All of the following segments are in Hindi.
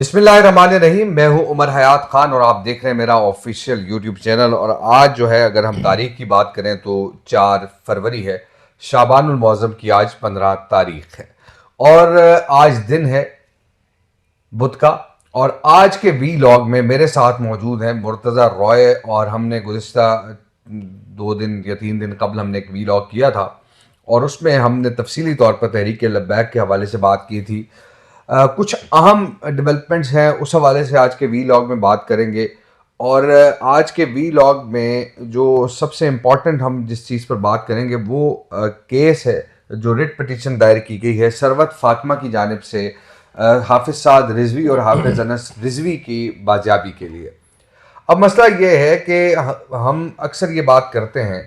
बिस्मिल्लाहिर्रहमानिर्रहीम। मैं हूं उमर हयात खान और आप देख रहे हैं मेरा ऑफिशियल यूट्यूब चैनल। और आज जो है, अगर हम तारीख की बात करें तो 4 फरवरी है। शाबानुल मौज़म की आज 15 तारीख है और आज दिन है बुध का। और आज के वी लॉग में मेरे साथ मौजूद हैं मुर्तज़ा रॉय। और हमने गुज़िश्ता 2 दिन या 3 दिन कबल हमने एक वी लॉग किया था और उसमें हमने तफसीली तौर पर तहरीक लब्बैक के हवाले से बात की थी। कुछ अहम डेवलपमेंट्स हैं, उस हवाले से आज के वी लॉग में बात करेंगे। और आज के वी लॉग में जो सबसे इम्पॉर्टेंट हम जिस चीज़ पर बात करेंगे वो केस है जो रिट पिटीशन दायर की गई है सरवत फातिमा की जानिब से हाफिज साद रिजवी और हाफिज अनस रिजवी की बाजियाबी के लिए। अब मसला ये है कि हम अक्सर ये बात करते हैं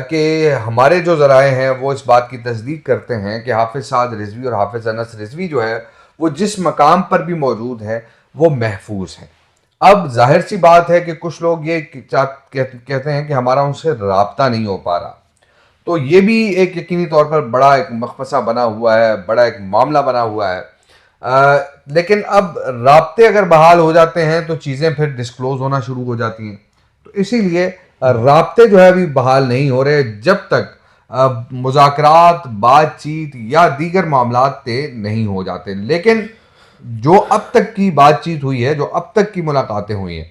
कि हमारे जो ज़राए हैं वो इस बात की तस्दीक करते हैं कि हाफिज साद रिजवी और हाफिज अनस रिजवी जो है वो जिस मकाम पर भी मौजूद है वो महफूज है। अब जाहिर सी बात है कि कुछ लोग ये कहते हैं कि हमारा उनसे राब्ता नहीं हो पा रहा, तो ये भी एक यकीनी तौर पर बड़ा एक मखमसा बना हुआ है, बड़ा एक मामला बना हुआ है। लेकिन अब राब्ते अगर बहाल हो जाते हैं तो चीज़ें फिर डिस्क्लोज होना शुरू हो जाती हैं। तो इसीलिए राब्ते जो है अभी बहाल नहीं हो रहे जब तक मुज़ाकरात, बातचीत या दीगर मामलात तय नहीं हो जाते। लेकिन जो अब तक की बातचीत हुई है, जो अब तक की मुलाकातें हुई हैं,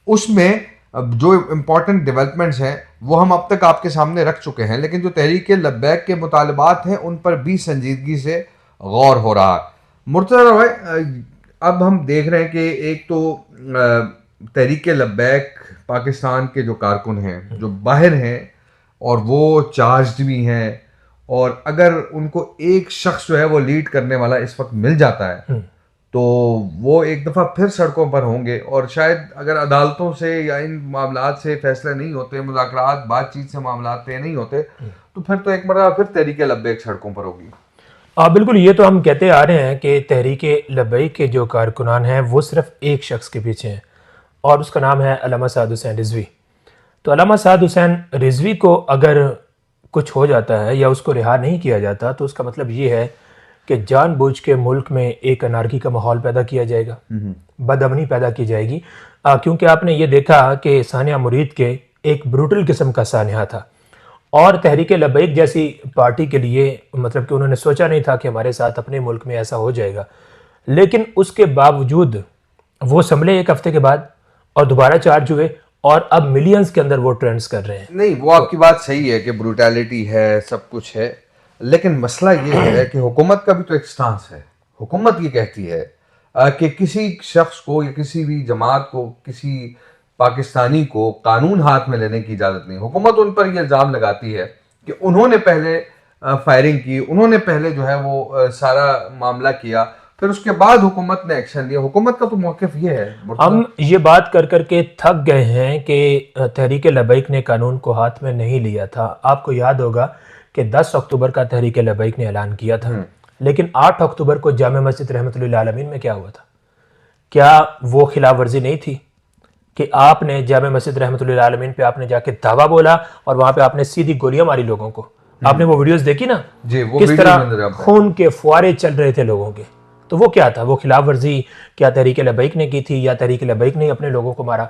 उसमें जो इम्पॉर्टेंट डेवलपमेंट्स हैं वो हम अब तक आपके सामने रख चुके हैं। लेकिन जो तहरीक लब्बैक के मुतालबात हैं उन पर भी संजीदगी से गौर हो रहा है। मुर्तज़ा रॉय, अब हम देख रहे हैं कि एक तो तहरीक लब्बैक पाकिस्तान के जो कारकुन हैं जो बाहर हैं और वो चार्ज्ड भी हैं, और अगर उनको एक शख्स जो है वो लीड करने वाला इस वक्त मिल जाता है तो वो एक दफ़ा फिर सड़कों पर होंगे। और शायद अगर अदालतों से या इन मामलात से फैसले नहीं होते, मुज़ाकरात बातचीत से मामलात तय नहीं होते, तो फिर तो एक मरतबा फिर तहरीक लब्बैक सड़कों पर होगी। बिल्कुल, ये तो हम कहते आ रहे हैं कि तहरीक लब्बैक के जो कारकुनान हैं वो सिर्फ एक शख्स के पीछे हैं और उसका नाम है अल्लामा साद हुसैन रिजवी। तो अल्लामा साद हुसैन रिजवी को अगर कुछ हो जाता है या उसको रिहा नहीं किया जाता तो उसका मतलब ये है कि जानबूझ के मुल्क में एक अनारकी का माहौल पैदा किया जाएगा, बदअमनी पैदा की जाएगी। क्योंकि आपने ये देखा कि सानिया मुरीद के एक ब्रूटल किस्म का सानिया था और तहरीक लब्बैक जैसी पार्टी के लिए मतलब कि उन्होंने सोचा नहीं था कि हमारे साथ अपने मुल्क में ऐसा हो जाएगा। लेकिन उसके बावजूद वो संभले एक हफ्ते के बाद और दोबारा चार्ज हुए और अब मिलियंस के अंदर वो ट्रेंड्स कर रहे हैं। नहीं, वो आपकी बात सही है कि ब्रूटैलिटी है, सब कुछ है, लेकिन मसला ये है कि हुकूमत का भी तो एक स्टांस है। हुकूमत ये कहती है कि किसी शख्स को या किसी भी जमात को, किसी पाकिस्तानी को कानून हाथ में लेने की इजाज़त नहीं। हुकूमत उन पर यह इल्ज़ाम लगाती है कि उन्होंने पहले फायरिंग की, उन्होंने पहले जो है वो सारा मामला किया, फिर उसके बाद हुकूमत ने एक्शन लिया। हुकूमत का तो मौक़िफ़ ये है। हम ये बात कर कर के थक गए हैं कि तहरीक लब्बैक ने कानून को हाथ में नहीं लिया था। आपको याद होगा कि 10 अक्टूबर का तहरीक लब्बैक ने ऐलान किया था, लेकिन 8 अक्टूबर को जामे मस्जिद रहमतुल्लाह आलमीन में क्या हुआ था? क्या वो खिलाफ वर्जी नहीं थी कि आपने जामे मस्जिद रहमतुल्लाह आलमीन पे आपने जाके दावा बोला और वहां पे आपने सीधी गोलियां मारी लोगों को? आपने वो वीडियोस देखी ना जी, वो किस तरह खून के फुआरे चल रहे थे लोगों के? तो वो क्या था? वो खिलाफ वर्जी क्या तहरीक लब्बैक ने की थी या तहरीक लब्बैक ने अपने लोगों को मारा?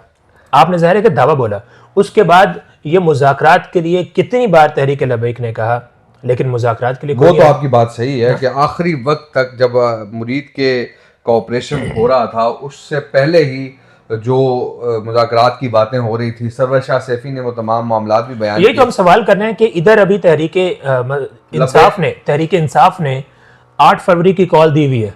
आपने ज़ाहिर है कि दावा बोला। उसके बाद ये मुज़ाकरात के लिए कितनी बार तहरीक लब्बैक ने कहा, लेकिन मुज़ाकरात के लिए वो तो आपकी बात सही है कि आखिरी वक्त तक जब मुरीद के कोऑपरेशन हो रहा था उससे पहले ही जो मुज़ाकरात की बातें हो रही थी, सरवर शाह सैफी ने वो तमाम मामलात भी बयान किए। यही तो हम सवाल कर रहे हैं कि इधर अभी तहरीक इंसाफ ने 8 फरवरी की कॉल दी हुई है।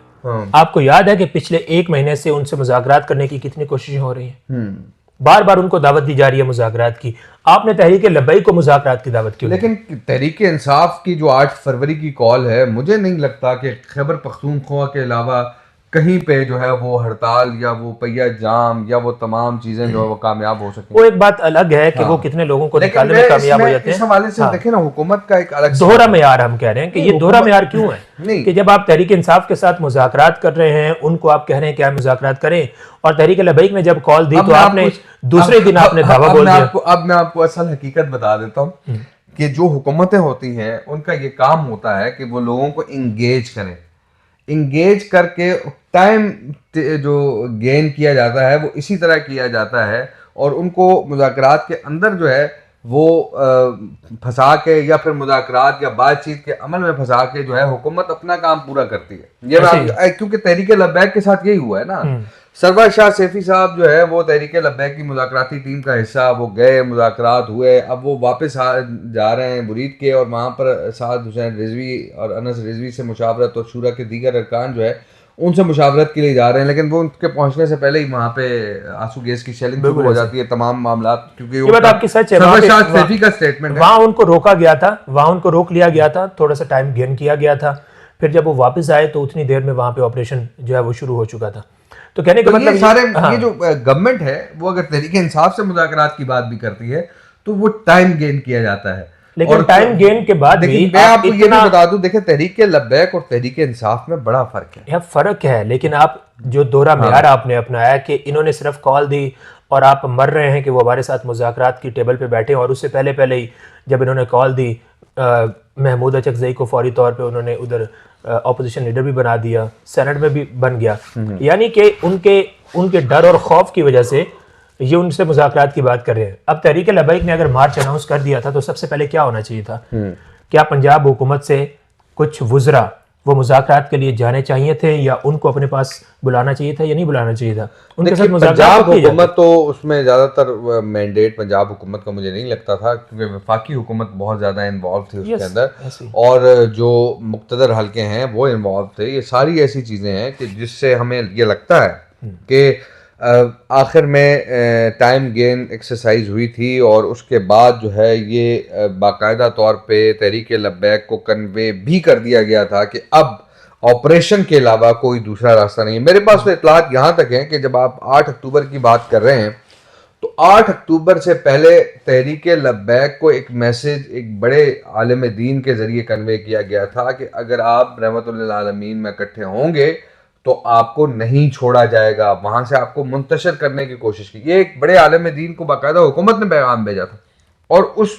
आपको याद है कि पिछले 1 महीने से उनसे मुज़ाकरात करने की कितनी कोशिशें हो रही हैं? बार बार उनको दावत दी जा रही है मुज़ाकरात की। आपने तहरीक लब्बैक को मुज़ाकरात की दावत क्यों? लेकिन तहरीक इंसाफ की जो 8 फरवरी की कॉल है, मुझे नहीं लगता कि खैबर पख्तूनख्वा के अलावा कहीं पे जो है वो हड़ताल या वो पहिया जाम या वो तमाम चीजें जो है वो कामयाब हो सके। वो एक बात अलग है कि वो कितने लोगों को निकालने में कामयाब हो जाते हैं। इस हवाले से देखें ना, हुकूमत का एक अलग दोहरा मेयार हम कह रहे हैं कि ये दोहरा मेयार क्यों है कि जब आप तहरीक इंसाफ के साथ मुज़ाकरात कर रहे हैं, उनको आप कह रहे हैं कि आप मुज़ाकरात करें, और तहरीक लब्बैक ने जब कॉल दी तो आपने दूसरे दिन आपने दावा बोल दिया। अब मैं आपको असल हकीकत बता देता हूँ कि जो हुकूमतें होती हैं उनका ये काम होता है कि वो लोगों को इंगेज करें। इंगेज करके टाइम जो गेन किया जाता है वो इसी तरह किया जाता है, और उनको मुज़ाकरात के अंदर जो है वो फंसा के या फिर मुज़ाकरात या बातचीत के अमल में फंसा के जो है हुकूमत अपना काम पूरा करती है। ये मैं क्योंकि तहरीक लब्बैक के साथ यही हुआ है ना। सरवर शाह सैफी साहब जो है वो तहरीक लब्बैक की मुज़ाकराती टीम का हिस्सा, वो गए, मुज़ाकरात हुए, अब वो वापस जा रहे हैं बुरीद के, और वहाँ पर साद हुसैन रिजवी और अनस रिजवी से मुशावरत और शूरा के दीगर अरकान जो है उनसे मुशावरत के लिए जा रहे हैं, लेकिन वो उनके पहुंचने से पहले ही वहाँ पे आंसू गैस की शेलिंग शुरू हो जाती है, तमाम मामला, क्योंकि ये बात आपकी सच है। सैफी का स्टेटमेंट है, वहाँ उनको रोका गया था, वहाँ उनको रोक लिया गया था, थोड़ा सा टाइम गेन किया गया था, फिर जब वो वापस आए तो उतनी देर में वहाँ पे ऑपरेशन जो है वो शुरू हो चुका था। तो कहने का मतलब सारे ये जो गवर्नमेंट है वो अगर तहरीक इंसाफ से मुज़ाकरात की बात भी करती है तो वो टाइम गेन किया जाता है, लेकिन टाइम गेन के बाद भी मैं आपको ये भी बता दूं, देखिए तहरीक लब्बैक और तहरीक इंसाफ में बड़ा फर्क है। यह फर्क है, लेकिन आप जो दोहरा मेयार आपने अपनाया कि इन्होंने सिर्फ कॉल दी और आप मर रहे हैं कि वो हमारे साथ मुज़ाकरात की टेबल पे बैठे, और उससे पहले पहले ही जब इन्होंने कॉल दी महमूद अचकज़ई को फौरी तौर पे उन्होंने उधर अपोजिशन लीडर भी बना दिया, सेनेट में भी बन गया। यानी कि उनके डर और खौफ की वजह से ये उनसे मुज़ाकरात की बात कर रहे हैं। अब तहरीक लब्बैक ने अगर मार्च अनाउंस कर दिया था तो सबसे पहले क्या होना चाहिए था? क्या पंजाब हुकूमत से कुछ वुज़रा वो मुज़ाकरात के लिए जाने चाहिए थे, या उनको अपने पास बुलाना चाहिए था या नहीं बुलाना चाहिए था? उनके साथ पंजाब हुकूमत तो उसमें ज़्यादातर मैंडेट पंजाब हुकूमत का मुझे नहीं लगता था, क्योंकि वफाकी हुकूमत बहुत ज़्यादा इन्वॉल्व थी उसके अंदर, और जो मुक़्तदर हल्के हैं वो इन्वॉल्व थे। ये सारी ऐसी चीज़ें हैं कि जिससे हमें ये लगता है कि आखिर में टाइम गेन एक्सरसाइज हुई थी, और उसके बाद जो है ये बाकायदा तौर पे तहरीक लब्बैक को कन्वे भी कर दिया गया था कि अब ऑपरेशन के अलावा कोई दूसरा रास्ता नहीं है। मेरे पास तो इतलात यहाँ तक हैं कि जब आप 8 अक्टूबर की बात कर रहे हैं तो 8 अक्टूबर से पहले तहरीक लब्बैक को एक मैसेज एक बड़े आलिम दीन के ज़रिए कन्वे किया गया था कि अगर आप रहमतुल्लिल आलमीन में इकट्ठे होंगे तो आपको नहीं छोड़ा जाएगा, वहां से आपको मुंतशिर करने की कोशिश की। ये एक बड़े आलिम दीन को बाकायदा हुकूमत ने पैगाम भेजा था, और उस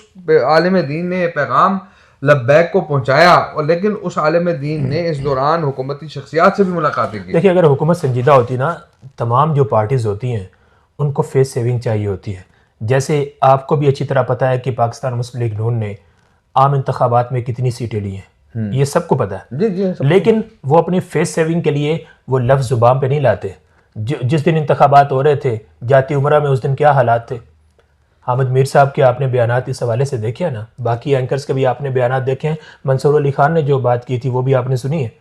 आलिम दीन ने पैगाम लब्बैक को पहुंचाया, और लेकिन उस आलिम दीन ने इस दौरान हुकूमती शख्सियात से भी मुलाकातें की। देखिए, अगर हुकूमत संजीदा होती ना, तमाम जो पार्टीज़ होती हैं उनको फेस सेविंग चाहिए होती है। जैसे आपको भी अच्छी तरह पता है कि पाकिस्तान मुस्लिम लीग नून ने आम इंतखाबात में कितनी सीटें ली हैं, ये सबको पता है। जी, लेकिन वो अपनी फेस सेविंग के लिए वो लफ्ज़ जुबान पे नहीं लाते। जिस दिन इंतखाबात हो रहे थे जाती उमरा में, उस दिन क्या हालात थे? हामिद मीर साहब के आपने बयानात इस हवाले से देखे हैं ना, बाकी एंकर्स के भी आपने बयानात देखे हैं। मंसूर अली खान ने जो बात की थी वो भी आपने सुनी है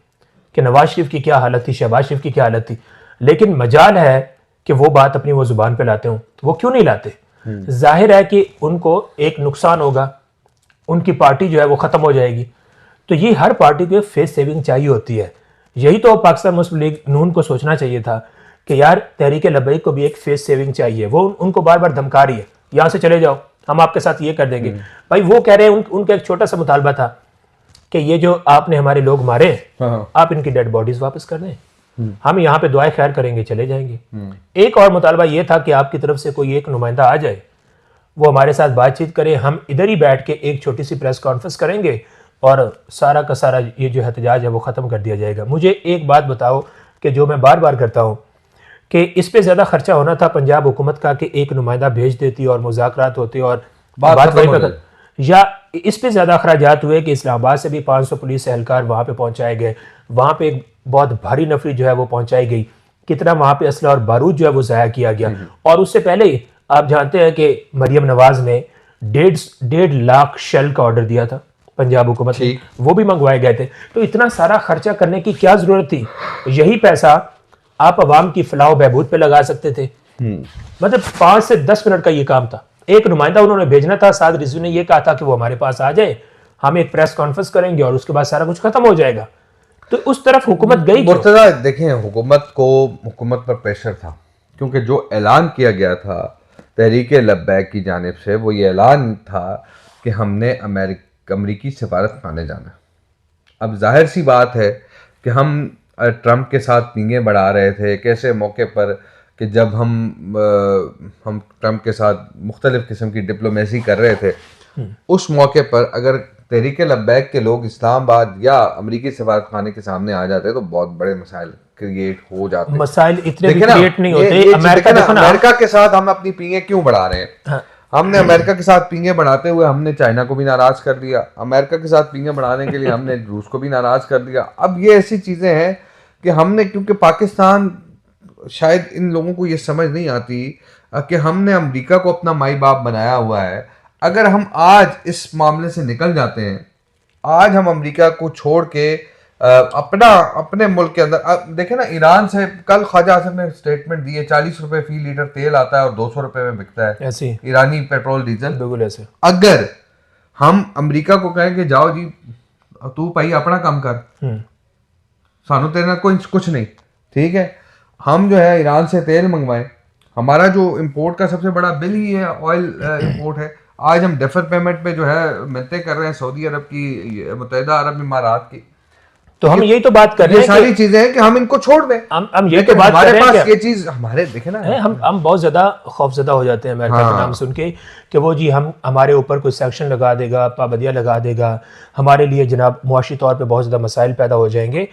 कि नवाज शरीफ की क्या हालत थी, शहबाज शरीफ की क्या हालत थी। लेकिन मजाल है कि वो बात अपनी वो जुबान पे लाते हों, वो क्यों नहीं लाते? जाहिर है कि उनको एक नुकसान होगा, उनकी पार्टी जो है वो ख़त्म हो जाएगी। तो ये हर पार्टी को फेस सेविंग चाहिए होती है। यही तो पाकिस्तान मुस्लिम लीग नून को सोचना चाहिए था कि यार तहरीक लब्बैक को भी एक फेस सेविंग चाहिए। वो उनको बार बार धमका रही है, यहाँ से चले जाओ, हम आपके साथ ये कर देंगे। भाई वो कह रहे हैं, उनका एक छोटा सा मुतालबा था कि ये जो आपने हमारे लोग मारे, आप इनकी डेड बॉडीज वापस कर दें, हम यहाँ पे दुआएं खैर करेंगे, चले जाएंगे। एक और मुतालबा ये था कि आपकी तरफ से कोई एक नुमाइंदा आ जाए, वो हमारे साथ बातचीत करे, हम इधर ही बैठ के एक छोटी सी प्रेस कॉन्फ्रेंस करेंगे और सारा का सारा ये जो एहतजाज है वो ख़त्म कर दिया जाएगा। मुझे एक बात बताओ कि जो मैं बार बार करता हूँ कि इस पे ज़्यादा खर्चा होना था पंजाब हुकूमत का कि एक नुमाइंदा भेज देती और मुज़ाकरात होते और बात वहीं पर, या इस पे ज़्यादा अखराजात हुए कि इस्लामाबाद से भी 500 पुलिस एहलकार वहाँ पे पहुँचाए गए, वहाँ पे एक बहुत भारी नफरी जो है वो पहुँचाई गई, कितना वहाँ पे असला और बारूद जो है वो ज़ाया किया गया। और उससे पहले ही आप जानते हैं कि मरियम नवाज ने 1.5 लाख शेल का ऑर्डर दिया था पंजाब हुकूमत ने, वो भी मंगवाए गए थे। तो इतना सारा खर्चा करने की क्या जरूरत थी? यही पैसा आप अवाम की फलाह बहबूद पे लगा सकते थे। मतलब 5 से 10 मिनट का ये काम था। एक नुमाइंदा उन्होंने भेजना था, साद रिजवी ने ये कहा था कि वो हमारे पास आ जाए, हम एक प्रेस कॉन्फ्रेंस करेंगे और उसके बाद सारा कुछ खत्म हो जाएगा। तो उस तरफ हुकूमत गई। मुर्तजा देखें, हुकूमत पर प्रेशर था, क्योंकि जो ऐलान किया गया था तहरीक लब्बैक की जानिब से, वो ये ऐलान था कि हमने अमेरिकी सफारत खाने जाना। अब जाहिर सी बात है कि हम ट्रंप के साथ पींगे बढ़ा रहे थे, कैसे मौके पर कि जब हम ट्रंप के साथ मुख्तलिफ किस्म की डिप्लोमेसी कर रहे थे, उस मौके पर अगर तहरीक लब्बैक के लोग इस्लामाबाद या अमरीकी सफारतखाने के सामने आ जाते तो बहुत बड़े मसाइल क्रिएट हो जाते। मसाइल इतने भी देखिए ना, क्रिएट नहीं ये होते। अमेरिका देखो ना, अमेरिका के साथ हम अपनी पींगे क्यों बढ़ा रहे हैं? हाँ, हमने अमेरिका के साथ पींगे बढ़ाते हुए हमने चाइना को भी नाराज कर दिया, अमेरिका के साथ पींगे बढ़ाने के लिए हमने रूस को भी नाराज कर दिया। अब ये ऐसी चीजें हैं कि हमने, क्योंकि पाकिस्तान, शायद इन लोगों को ये समझ नहीं आती कि हमने अमेरिका को अपना माई बाप बनाया हुआ है। अगर हम आज इस मामले से निकल जाते हैं, आज हम अमेरिका को छोड़ के अपने मुल्क के अंदर, देखे ना, ईरान से कल ख्वाजा आसिफ ने स्टेटमेंट दी है 40 रुपए फी लीटर तेल आता है और 200 रुपए में बिकता है ऐसे ईरानी पेट्रोल डीजल। बिल्कुल ऐसे। अगर हम अमेरिका को कहें कि जाओ जी तू भाई अपना काम कर, सानू तेरे कोई कुछ नहीं, ठीक है, हम जो है ईरान से तेल मंगवाएं, हमारा जो इंपोर्ट का सबसे बड़ा बिल ही है ऑयल इंपोर्ट है। आज हम डेफर पेमेंट पे जो है मिलते कर रहे हैं सऊदी अरब की, मुत्तहिदा अरब इमारात की। तो हम यही तो बात कर रहे हैं, ये सारी चीजें हैं कि हम इनको छोड़ दें। हम ये तो बात कर रहे हैं हमारे पास ये चीज, हमारे देखे ना, हम बहुत ज्यादा खौफजदा हो जाते हैं अमेरिका के नाम सुन के कि वो जी हम हमारे ऊपर कोई सेक्शन लगा देगा, पाबंदियां लगा देगा, हमारे लिए जनाब मुआशी तौर पे बहुत ज्यादा मसाइल पैदा हो जाएंगे।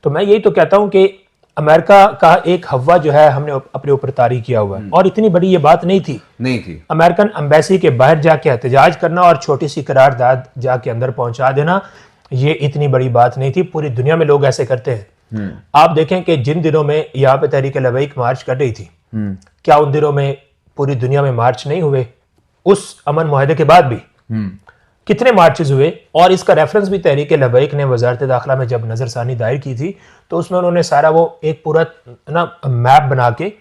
तो मैं यही तो कहता हूँ कि अमेरिका का एक हवा जो है हमने अपने ऊपर तारी किया हुआ है, और इतनी बड़ी ये बात नहीं थी। अमेरिकन एम्बेसी के बाहर जाके एहतजाज करना और छोटी सी करारदाद जाके अंदर पहुंचा देना, ये इतनी बड़ी बात नहीं थी। पूरी दुनिया में लोग ऐसे करते हैं। आप देखें कि जिन दिनों में यहाँ पे तहरीक लबैक मार्च कर रही थी, क्या उन दिनों में पूरी दुनिया में मार्च नहीं हुए? उस अमन मुआहदे के बाद भी कितने मार्चेस हुए। और इसका रेफरेंस भी तहरीक लबैक ने वजारत दाखिला में जब नजरसानी दायर की थी तो उसमें उन्होंने सारा वो एक पूरा ना मैप बना के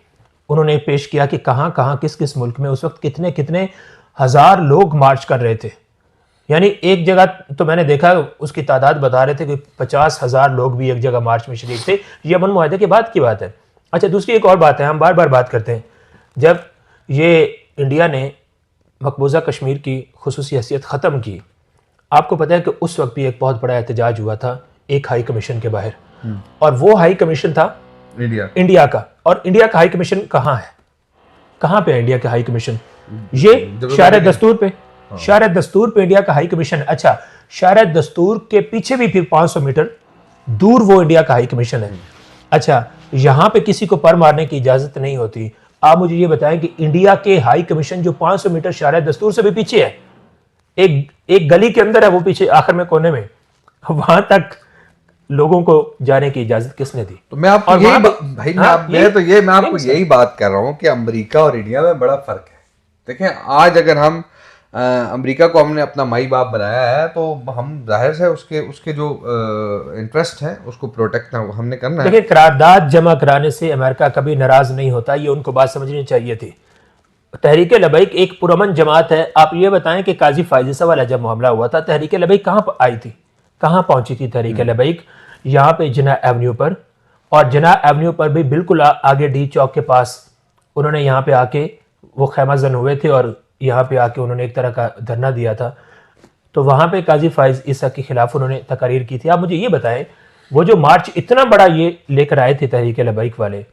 उन्होंने पेश किया कि कहाँ कहाँ किस किस मुल्क में उस वक्त कितने कितने हजार लोग मार्च कर रहे थे। यानी एक जगह तो मैंने देखा, उसकी तादाद बता रहे थे कि 50,000 लोग भी एक जगह मार्च में शरीक थे। ये अमन मुआहदे के बाद की बात है। अच्छा, दूसरी एक और बात है, हम बार बार बात करते हैं, जब ये इंडिया ने मकबूजा कश्मीर की खुसूसी हैसियत ख़त्म की, आपको पता है कि उस वक्त भी एक बहुत बड़ा एहतजाज हुआ था एक हाई कमीशन के बाहर, और वो हाई कमीशन था इंडिया का। और इंडिया का हाई कमीशन कहाँ है? कहाँ पे है इंडिया का हाई कमीशन? ये शरअ दस्तूर पे, शरअ दस्तूर पे इंडिया का हाई कमीशन। अच्छा, शरअ दस्तूर के पीछे भी फिर 500 मीटर दूर वो इंडिया का हाई कमीशन है। अच्छा, यहां पे किसी को पर मारने की इजाजत नहीं होती। आप मुझे ये बताएं कि इंडिया के हाई कमीशन जो 500 मीटर शरअ दस्तूर से भी पीछे है, एक गली के अंदर है वो पीछे आखिर में कोने में, वहां तक लोगों को जाने की इजाजत किसने दी? तो मैं आपको यही भाई मैं आपको यही बात कर रहा हूं कि अमेरिका और इंडिया में बड़ा फर्क है। देखें, आज अगर हम अमेरिका को हमने अपना माई बाप बनाया है तो हम जाहिर से उसके जो इंटरेस्ट है उसको प्रोटेक्ट हमने करना है। देखिए, करारदाद जमा कराने से अमेरिका कभी नाराज नहीं होता, ये उनको बात समझनी चाहिए थी। तहरीक लबैक एक पुरअमन जमात है। आप ये बताएं कि काजी फायज़ वाला जब मामला हुआ था, तहरीक लबैक कहाँ आई थी, कहाँ पहुंची थी तहरीक लबैक? यहाँ पे जिना एवेन्यू पर, और जिना एवेन्यू पर भी बिल्कुल आगे डी चौक के पास उन्होंने यहाँ पे आके वो खैमाजन हुए थे और यहाँ पे आके उन्होंने एक तरह का धरना दिया था। तो वहाँ पे काजी फाइज ईसा के खिलाफ उन्होंने तकरीर की थी। आप मुझे ये बताएं, वो जो मार्च इतना बड़ा ये लेकर आए थे तहरीक लबैक वाले,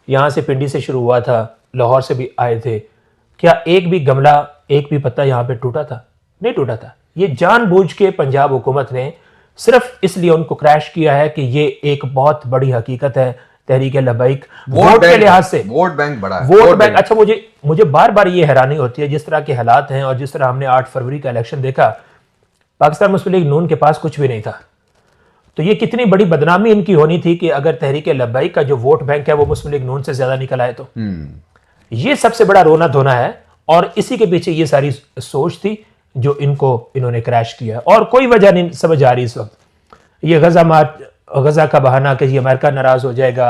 यहाँ से पिंडी से शुरू हुआ था, लाहौर से भी आए थे, क्या एक भी गमला, एक भी पत्ता यहाँ पे टूटा था? नहीं टूटा था। ये जानबूझ के पंजाब हुकूमत ने सिर्फ इसलिए उनको क्रैश किया है कि ये एक बहुत बड़ी हकीकत है तहरीक लबैक वोट के लिहाज से, वोट बैंक बड़ा है, वोट बैंक। अच्छा, मुझे बार बार ये हैरानी होती है जिस तरह के हालात हैं और जिस तरह हमने 8 फरवरी का इलेक्शन देखा, पाकिस्तान मुस्लिम लीग नून के पास कुछ भी नहीं था। तो ये कितनी बड़ी बदनामी इनकी होनी थी कि अगर तहरीक लबैक का जो वोट बैंक है वो मुस्लिम लीग नून से ज्यादा निकल आए। तो ये सबसे बड़ा रोना धोना है, और इसी के पीछे ये सारी सोच थी जो इन्होंने क्रैश किया, और कोई वजह नहीं समझ आ रही इस वक्त। ये गजा का बहाना कि जी अमेरिका नाराज हो जाएगा,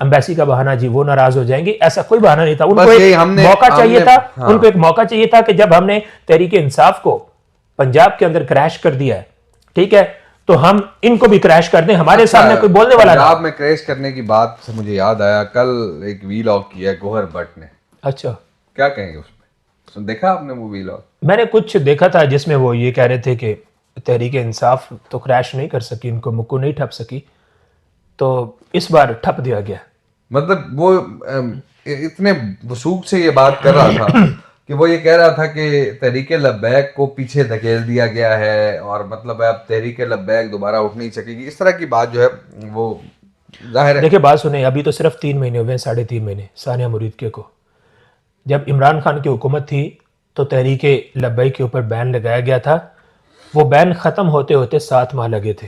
एम्बेसी का बहाना जी वो नाराज हो जाएंगे, ऐसा कोई बहाना नहीं था। उनको एक मौका चाहिए था, उनको एक मौका चाहिए था कि जब हमने तहरीक इंसाफ को पंजाब के अंदर क्रैश कर दिया है, ठीक है, तो हम इनको भी क्रैश कर दें, हमारे सामने कोई बोलने वाला नहीं। पंजाब में क्रैश करने की बात से मुझे याद आया, कल एक वीलॉग किया गोहर भट्ट ने। अच्छा, क्या कहेंगे उसमें? देखा आपने वो वीलॉग? मैंने कुछ देखा था जिसमें वो ये कह रहे थे कि तहरीक इंसाफ तो क्रैश नहीं कर सकी, इनको मुक्कू नहीं ठप सकी, तो इस बार ठप दिया गया। मतलब वो इतने वसूख से ये बात कर रहा था कि वो ये कह रहा था कि तहरीक लब्बैक को पीछे धकेल दिया गया है और मतलब अब तहरीक लब्बैक दोबारा उठ नहीं सकेगी, इस तरह की बात जो है वो जाहिर है। देखिए बात सुने, अभी तो सिर्फ 3 महीने हुए हैं, 3.5 महीने सानिया मुरीद को। जब इमरान खान की हुकूमत थी तो तहरीक लब्बैक के ऊपर बैन लगाया गया था। वो बैन ख़त्म होते होते 7 माह लगे थे।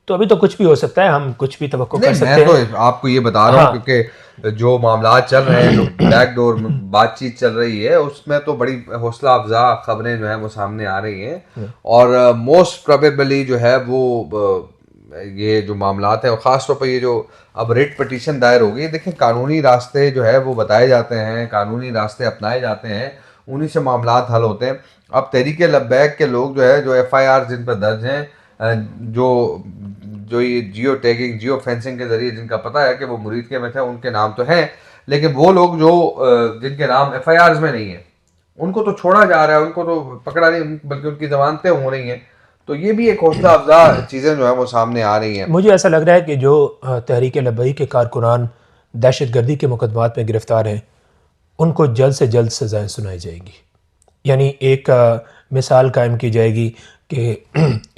तो अभी तो कुछ भी हो सकता है, हम कुछ भी तवक्को कर नहीं, सकते मैं हैं। तो आपको ये बता रहा हूँ हाँ, क्योंकि जो मामला चल रहे हैं, जो बैकडोर में बातचीत चल रही है, उसमें तो बड़ी हौसला अफजा खबरें जो है वो सामने आ रही हैं और मोस्ट प्रोबेबली जो है वो ये जो मामला है और ख़ास तौर पर ये जो अब रिट पटिशन दायर होगी, देखिए कानूनी रास्ते जो है वो बताए जाते हैं, कानूनी रास्ते अपनाए जाते हैं, उन्हीं से मामला हल होते हैं। अब तहरीक लब्बैक के लोग जो है, जो FIR जिन पर दर्ज हैं, जो जो ये जियो टैगिंग, जियो फेंसिंग के जरिए जिनका पता है कि वो मुरीद के में थे, उनके नाम तो हैं, लेकिन वो लोग जो जिनके नाम FIRs में नहीं है, उनको तो छोड़ा जा रहा है, उनको तो पकड़ा नहीं, बल्कि उनकी जमानतें हो रही हैं। तो ये भी एक हौसला अफजा चीज़ें जो है वो सामने आ रही हैं। मुझे ऐसा लग रहा है कि जो तहरीक लब्बैक के कारकुनान दहशतगर्दी के मुकदमात में गिरफ्तार हैं, उनको जल्द से जल्द सज़ाएँ सुनाई जाएगी। यानी एक मिसाल कायम की जाएगी कि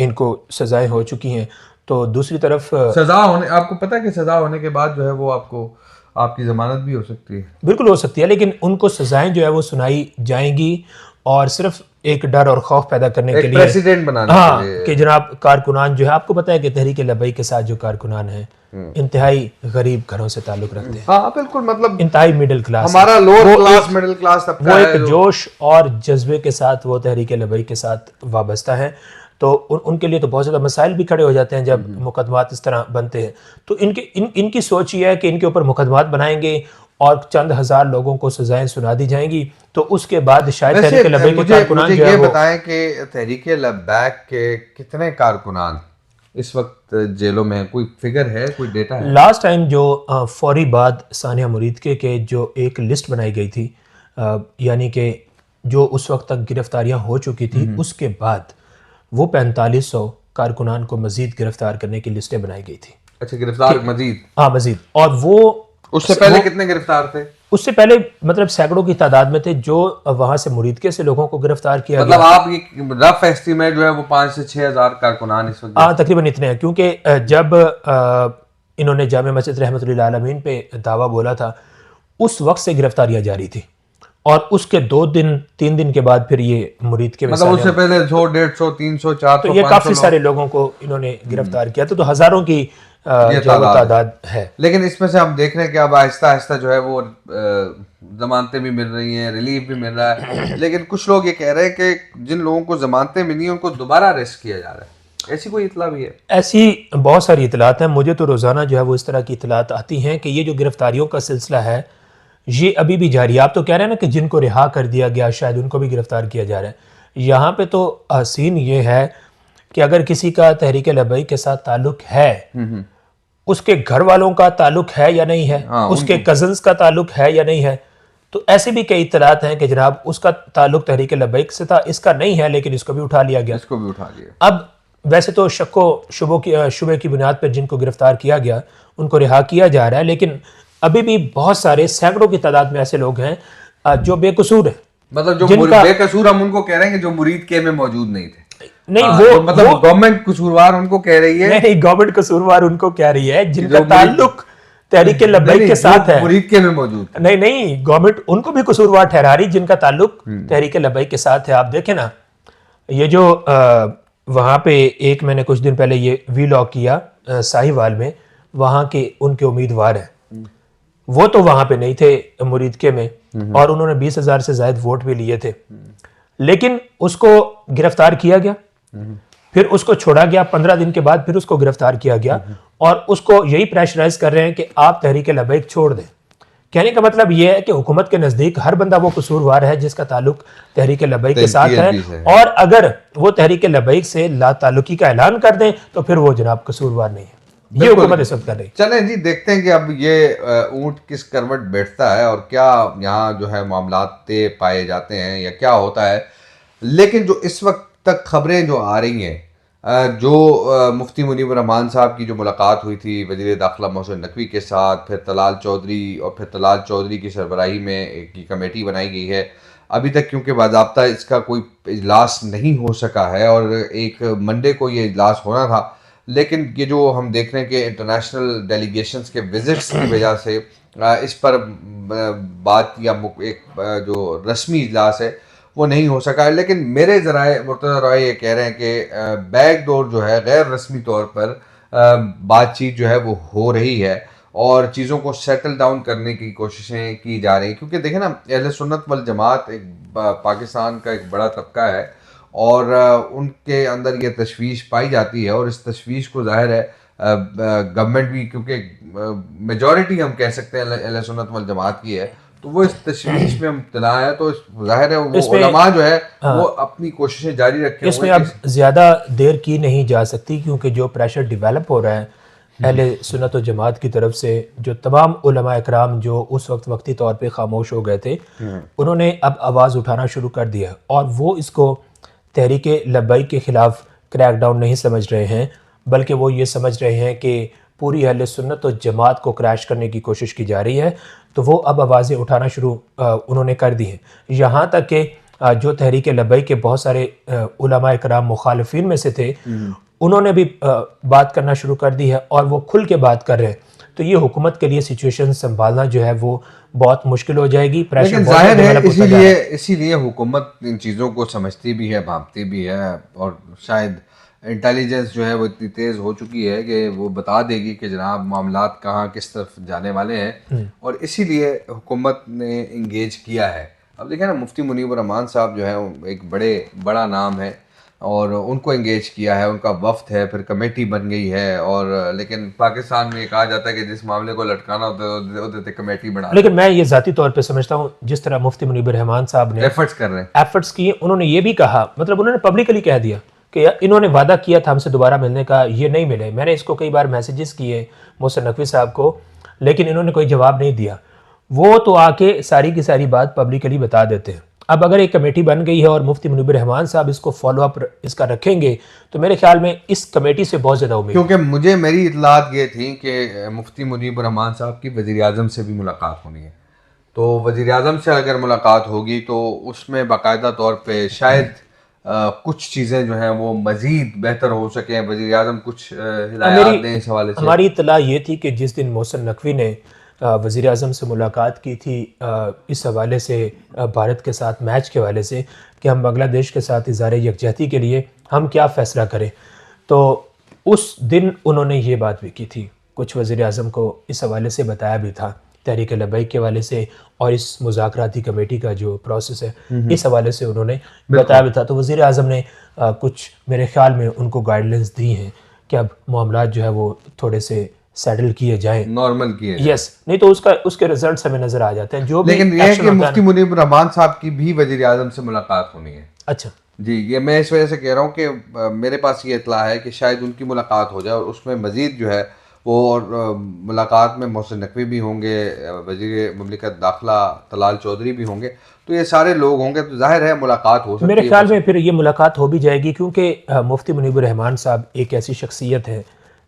इनको सज़ाएँ हो चुकी हैं, तो दूसरी तरफ सजा होने, आपको पता है कि सजा होने के बाद जो है वो आपको आपकी जमानत भी हो सकती है। बिल्कुल हो सकती है, लेकिन उनको सज़ाएँ जो है वो सुनाई जाएंगी और सिर्फ एक डर और खौफ पैदा करने के एक लिए, प्रेसिडेंट बनाने के हाँ, लिए। कि जनाब कारकुनान जो है, आपको पता है कि तहरीक लब्बैक के साथ जो कारकुनान हैं इंतहाई गरीब घरों से ताल्लुक़ रखते हैं, हाँ बिल्कुल, मतलब इंतहाई मिडिल क्लास, हमारा लोअर वो क्लास, एक मिडिल क्लास वो तबका है एक जोश और जज्बे के साथ वो तहरीक लब्बैक के साथ वाबस्ता है। तो उनके लिए तो बहुत ज़्यादा मसाइल भी खड़े हो जाते हैं जब मुकदमात इस तरह बनते हैं। तो इनकी सोच ये है कि इनके ऊपर मुकदमात बनाएंगे और चंद हज़ार लोगों को सजाएं सुना दी जाएंगी, तो उसके बाद शायद वैसे तहरीक लब्बैक के मुझे कारकुनान मुझे जो है ये वो, बताएं कि तहरीक लब्बैक के कितने कारकुनान इस वक्त जेलों में हैं? कोई फिगर है, कोई डेटा है? लास्ट टाइम जो फौरी बाद सानिया मुरीद के जो एक लिस्ट बनाई गई थी, यानी कि जो उस वक्त तक गिरफ्तारियां हो चुकी थी, उसके बाद वो 4500 कारकुनान को मजीद गिरफ्तार करने की लिस्टें बनाई गई थी। अच्छा, गिरफ्तार मजीद? हाँ, मजीद। और वो उससे पहले कितने गिरफ्तार थे? उससे पहले मतलब सैकड़ों की तादाद में थे जो वहां से मुरीदके से लोगों को गिरफ्तार किया मतलब गया। आप ये रफ एस्टीमेट जो है वो 5 से 6 हजार कारकुनान इस वक्त? हाँ, तकरीबन इतने हैं, क्योंकि जब इन्होंने जामे मस्जिद रहमतुल्लाह अलमीन पे दावा बोला था, उस वक्त से गिरफ्तारियां जारी थी और उसके 2 दिन 3 दिन के बाद फिर ये मुरीद के मतलब उससे पहले 100, 150, 300, 400, तो ये 500 काफी सारे लोगों को इन्होंने गिरफ्तार किया था। तो हजारों की ये जो है वो तादाद है। लेकिन इसमें से हम देख रहे हैं कि अब आहिस्ता आहिस्ता जो है वो जमानतें भी मिल रही हैं, रिलीफ भी मिल रहा है, लेकिन कुछ लोग ये कह रहे हैं कि जिन लोगों को जमानतें मिली हैं उनको दोबारा अरेस्ट किया जा रहा है। ऐसी कोई इतला भी है? ऐसी बहुत सारी इतलात हैं, मुझे तो रोज़ाना जो है वो इस तरह की इतलात आती हैं कि ये जो गिरफ्तारियों का सिलसिला है ये अभी भी जारी है। आप तो कह रहे हैं ना कि जिनको रिहा कर दिया गया शायद उनको भी गिरफ्तार किया जा रहा है। यहाँ पे तो सीन ये है कि अगर किसी का तहरीक लब्बैक के साथ ताल्लुक है, उसके घर वालों का ताल्लुक है या नहीं है, हाँ, उसके कजन्स का ताल्लुक है या नहीं है, तो ऐसे भी कई इतलात हैं कि जनाब उसका ताल्लुक तहरीक लब्बैक से था, इसका नहीं है, लेकिन इसको भी उठा लिया गया। इसको भी उठा लिया। अब वैसे तो शक्को शुबे की बुनियाद पर जिनको गिरफ्तार किया गया उनको रिहा किया जा रहा है, लेकिन अभी भी बहुत सारे सैकड़ों की तादाद में ऐसे लोग हैं जो बेकसूर हैं। मतलब जो बेकसूर, हम उनको कह रहे हैं कि जो मुरीद के में मौजूद नहीं थे। नहीं, वो मतलब गवर्नमेंट कसूरवार उनको कह रही है। नहीं, गवर्नमेंट कसूरवार उनको कह रही है जिनका ताल्लुक तहरीक लब्बैक के साथ है, मुरीद के में मौजूद। नहीं, गवर्नमेंट उनको भी कसूरवार ठहरा रही जिनका ताल्लुक तहरीक लब्बैक के साथ है। आप देखें ना, ये जो वहाँ पे एक मैंने कुछ दिन पहले ये वीलॉग किया साहिवाल में, वहाँ के उनके उम्मीदवार हैं, वो तो वहाँ पे नहीं थे मुरीदके में और उन्होंने 20,000 से ज्यादा वोट भी लिए थे, लेकिन उसको गिरफ्तार किया गया, फिर उसको छोड़ा गया, 15 दिन के बाद फिर उसको गिरफ्तार किया गया और उसको यही प्रेशराइज कर रहे हैं कि आप तहरीक लब्बैक छोड़ दें। कहने का मतलब यह है कि हुकूमत के नजदीक हर बंदा वो कसूरवार है जिसका ताल्लुक तहरीक लब्बैक के साथ है, और अगर वो तहरीक लब्बैक से ला ताल्लुकी का ऐलान कर दें तो फिर वो जनाब कसूरवार नहीं है। ये हुकूमत इस वक्त कर रही है। चलें जी, देखते हैं कि अब ये ऊंट किस करवट बैठता है और क्या यहाँ जो है मामला तय पाए जाते हैं या क्या होता है। लेकिन जो इस वक्त तक खबरें जो आ रही हैं, जो मुफ्ती मुनीब रहमान साहब की जो मुलाकात हुई थी वज़ीर दाखिला मोहसिन नकवी के साथ, फिर तलाल चौधरी और फिर तलाल चौधरी की सरबराही में एक कमेटी बनाई गई है अभी तक क्योंकि बाज़ाब्ता इसका कोई इजलास नहीं हो सका है, और एक मंडे को ये इजलास होना था, लेकिन ये जो हम देख रहे हैं कि इंटरनेशनल डेलीगेशंस के विजिट्स की वजह से इस पर बात या एक जो रस्मी इजलास है वो नहीं हो सका है। लेकिन मेरे ज़राए मुर्तज़ा रॉय ये कह रहे हैं कि बैक डोर जो है, गैर रस्मी तौर पर बातचीत जो है वो हो रही है और चीज़ों को सेटल डाउन करने की कोशिशें की जा रही हैं। क्योंकि देखें ना, अहले सुन्नत वल जमात एक पाकिस्तान का एक बड़ा तबका है, और उनके अंदर ये तशवीश पाई जाती है, और इस तशवीश को ज़ाहिर है गवर्नमेंट भी, क्योंकि मेजॉरिटी हम कह सकते हैं अहले सुन्नत वल जमात की है, तो वो इस तशवीश में मुब्तला है, तो ज़ाहिर है वो इसमें उलमा जो है हाँ, वो अपनी कोशिशें जारी रखे इसमें हुए अब ज़्यादा देर की नहीं जा सकती, क्योंकि जो प्रेशर डेवलप हो रहा है अहले सुन्नत व जमात की तरफ से, जो तमाम उलमा इकराम जो उस वक्त वक्ती तौर पे खामोश हो गए थे, उन्होंने अब आवाज़ उठाना शुरू कर दिया है, और वो इसको तहरीक लब्बैक के ख़िलाफ़ क्रैक डाउन नहीं समझ रहे हैं, बल्कि वो ये समझ रहे हैं कि पूरी अहले सुन्नत व जमात को क्रैश करने की कोशिश की जा रही है। तो वो अब आवाज़ें उठाना शुरू उन्होंने कर दी हैं। यहाँ तक कि जो तहरीक लब्बैक के बहुत सारे उलमा इकराम मुखालिफिन में से थे, उन्होंने भी बात करना शुरू कर दी है, और वो खुल के बात कर रहे हैं। तो ये हुकूमत के लिए सिचुएशन संभालना जो है वो बहुत मुश्किल हो जाएगी। प्रेशर लेकिन बहुत जाहिर है डेवलप होता जा रहा है। इसीलिए हुकूमत इन चीज़ों को समझती भी है, भांपती भी है, और शायद इंटेलिजेंस जो है वो इतनी तेज़ हो चुकी है कि वो बता देगी कि जनाब मामलात कहाँ किस तरफ जाने वाले हैं, और इसीलिए हुकूमत ने इंगेज किया है। अब देखें ना, मुफ्ती मुनीब रहमान साहब जो है वो एक बड़ा नाम है, और उनको इंगेज किया है, उनका वफ्द है, फिर कमेटी बन गई है, और लेकिन पाकिस्तान में ये कहा जाता है कि जिस मामले को लटकाना होता है वो देते कमेटी बना, लेकिन मैं ये ज़ाती तौर पे समझता हूँ, जिस तरह मुफ्ती मुनीब रहमान साहब ने एफर्ट्स कर रहे हैं। एफर्ट्स किए, उन्होंने ये भी कहा, मतलब उन्होंने पब्लिकली कह दिया कि इन्होंने वादा किया था हमसे दोबारा मिलने का, ये नहीं मिले। मैंने इसको कई बार मैसेजेस किए मोहसिन नकवी साहब को, लेकिन इन्होंने कोई जवाब नहीं दिया। वो तो आके सारी की सारी बात पब्लिकली बता देते हैं। अब अगर एक कमेटी बन गई है और मुफ्ती मुनीब रहमान साहब इसको फॉलो अप इसका रखेंगे, तो मेरे ख्याल में इस कमेटी से बहुत ज़्यादा उम्मीद। क्योंकि मेरी इतलात ये थी कि मुफ्ती मुनीब रहमान साहब की वज़ीर आज़म से भी मुलाकात होनी है, तो वज़ीर आज़म से अगर मुलाकात होगी तो उसमें बाकायदा तौर पे शायद कुछ चीज़ें जो हैं वो मज़ीद बेहतर हो सकें, वज़ीर आज़म कुछ हिदायत दें इस हवाले से। हमारी इतला ये थी कि जिस दिन मोहसिन नकवी ने वज़ीर आज़म से मुलाकात की थी इस हवाले से, भारत के साथ मैच के हवाले से, कि हम बांग्लादेश के साथ इज़हार यकजहती के लिए हम क्या फ़ैसला करें, तो उस दिन उन्होंने ये बात भी की थी। कुछ वज़ीर आज़म को इस हवाले से बताया भी था, तहरीक लब्बैक के हवाले से, और इस मुज़ाकराती कमेटी का जो प्रोसेस है इस हवाले से उन्होंने बताया भी था। तो वज़ीर आज़म ने कुछ मेरे ख्याल में उनको गाइडलाइंस दी हैं कि अब मामलात जो है वो थोड़े से सेटल किए जाएं, नॉर्मल किए जाएं। यस, नहीं तो उसके रिजल्ट्स हमें नज़र आ जाते हैं। जो भी लेकिन यह है एक्शन कि होता है मुफ्ती मुनीब रहमान साहब की भी वज़ीर आज़म से मुलाकात होनी है। अच्छा, जी, ये मैं इस वजह से कह रहा हूँ कि मेरे पास ये इतला है कि शायद उनकी मुलाकात हो जाए, और उसमें मज़ीद जो है वो, और मुलाकात में मोहसिन नकवी भी होंगे, वज़ीर मुमलिकत दाखिला तलाल चौधरी भी होंगे, तो ये सारे लोग होंगे, तो जाहिर है मुलाकात हो सकती है। मेरे ख्याल में फिर ये मुलाकात हो भी जाएगी, क्योंकि मुफ्ती मुनीब रहमान साहब एक ऐसी शख्सियत है,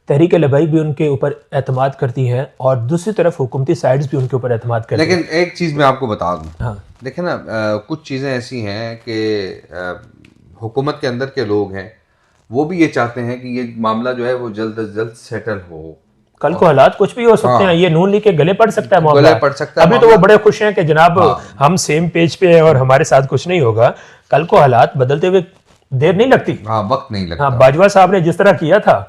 तहरीक लब्बैक भी उनके ऊपर एतमाद करती है, और दूसरी तरफ हुकूमती साइड्स भी उनके ऊपर एतमाद करती हैं। लेकिन एक चीज़ मैं आपको बता दूँ, हाँ, देखें ना, कुछ चीज़ें ऐसी हैं कि हुकूमत के अंदर के लोग हैं, वो भी ये चाहते हैं कि ये मामला जो है वो जल्द अज जल्द सेटल हो। कल को हालात कुछ भी हो सकते हैं, ये नून लीग के गले पड़ सकता है मामला। गले पड़ सकता है अभी तो वो बड़े खुश हैं कि जनाब हम सेम पेज पे हैं और हमारे साथ कुछ नहीं होगा। कल को हालात बदलते हुए देर नहीं लगती। हाँ, वक्त नहीं लगता। हाँ, बाजवा साहब ने जिस तरह किया था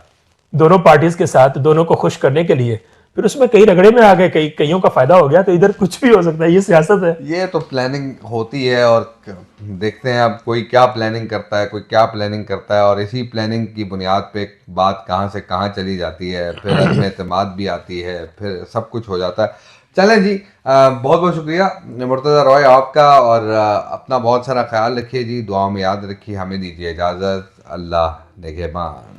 दोनों पार्टीज के साथ, दोनों को खुश करने के लिए, फिर उसमें कई रगड़े में आ गए, कईयों का फायदा हो गया, तो इधर कुछ भी हो सकता है। ये सियासत है, ये तो प्लानिंग होती है, और देखते हैं अब कोई क्या प्लानिंग करता है, कोई क्या प्लानिंग करता है, और इसी प्लानिंग की बुनियाद पे बात कहाँ से कहाँ चली जाती है, फिर अदम एतमाद भी आती है, फिर सब कुछ हो जाता है। चलें जी, बहुत बहुत शुक्रिया मुर्तज़ा रॉय आपका, और अपना बहुत सारा ख्याल रखिए जी, दुआ में याद रखिए। हमें दीजिए इजाज़त। अल्लाह निगहबान।